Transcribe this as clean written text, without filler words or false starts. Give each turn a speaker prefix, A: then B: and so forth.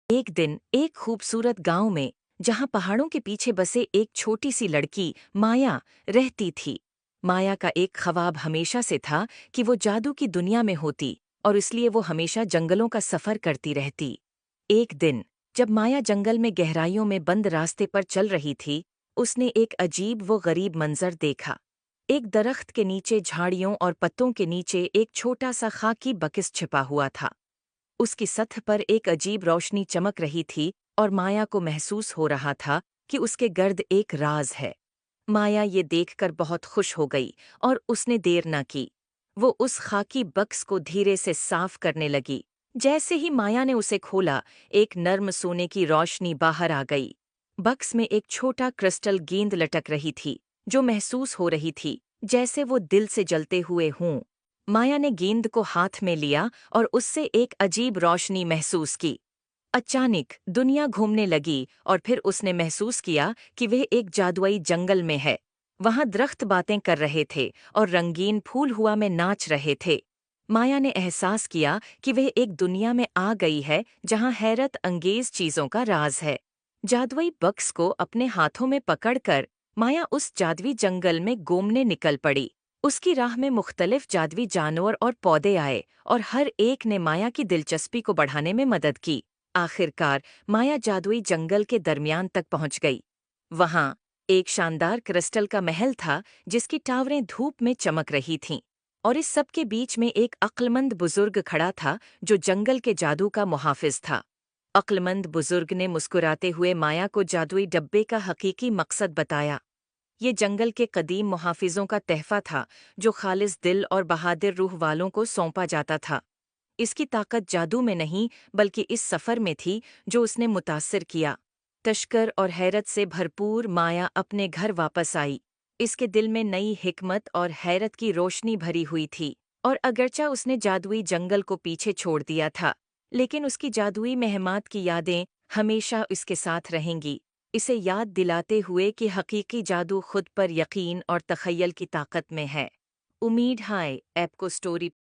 A: एक दिन एक खूबसूरत गांव में, जहां पहाड़ों के पीछे बसे एक छोटी सी लड़की माया रहती थी। माया का एक ख्वाब हमेशा से था कि वो जादू की दुनिया में होती, और इसलिए वो हमेशा जंगलों का सफर करती रहती। एक दिन जब माया जंगल में गहराइयों में बंद रास्ते पर चल रही थी, उसने एक अजीब वो गरीब मंजर देखा। एक दरख्त के नीचे झाड़ियों और पत्तों के नीचे एक छोटा सा खाकी बकिस छिपा हुआ था। उसकी सतह पर एक अजीब रोशनी चमक रही थी, और माया को महसूस हो रहा था कि उसके गर्द एक राज है। माया ये देखकर बहुत खुश हो गई, और उसने देर न की। वो उस खाकी बक्स को धीरे से साफ करने लगी। जैसे ही माया ने उसे खोला, एक नर्म सोने की रोशनी बाहर आ गई। बक्स में एक छोटा क्रिस्टल गेंद लटक रही थी, जो महसूस हो रही थी जैसे वो दिल से जलते हुए हों। माया ने गेंद को हाथ में लिया और उससे एक अजीब रोशनी महसूस की। अचानक दुनिया घूमने लगी, और फिर उसने महसूस किया कि वह एक जादुई जंगल में है। वहां दरख्त बातें कर रहे थे और रंगीन फूल हुआ में नाच रहे थे। माया ने एहसास किया कि वह एक दुनिया में आ गई है जहां हैरत अंगेज चीजों का राज है। जादुई बक्स को अपने हाथों में पकड़कर माया उस जादुई जंगल में घूमने निकल पड़ी। उसकी राह में मुख्तलिफ जादुई जानवर और पौधे आए, और हर एक ने माया की दिलचस्पी को बढ़ाने में मदद की। आखिरकार माया जादुई जंगल के दरमियान तक पहुंच गई। वहां एक शानदार क्रिस्टल का महल था, जिसकी टावरें धूप में चमक रही थीं। और इस सब के बीच में एक अक्लमंद बुजुर्ग खड़ा था, जो जंगल के जादू का मुहाफिज था। अक्लमंद बुजुर्ग ने मुस्कुराते हुए माया को जादुई डब्बे का हकीकी मकसद बताया। ये जंगल के कदीम मुहाफिजों का तहफा था, जो खालिस दिल और बहादुर रूह वालों को सौंपा जाता था। इसकी ताकत जादू में नहीं, बल्कि इस सफ़र में थी जो उसने मुतासिर किया। तश्कर और हैरत से भरपूर माया अपने घर वापस आई। इसके दिल में नई हिकमत और हैरत की रोशनी भरी हुई थी। और अगरचा उसने जादुई जंगल को पीछे छोड़ दिया था, लेकिन उसकी जादुई महमात की यादें हमेशा उसके साथ रहेंगी, इसे याद दिलाते हुए कि हकीकी जादू खुद पर यकीन और तखय्युल की ताकत में है। उम्मीद है ऐप को स्टोरी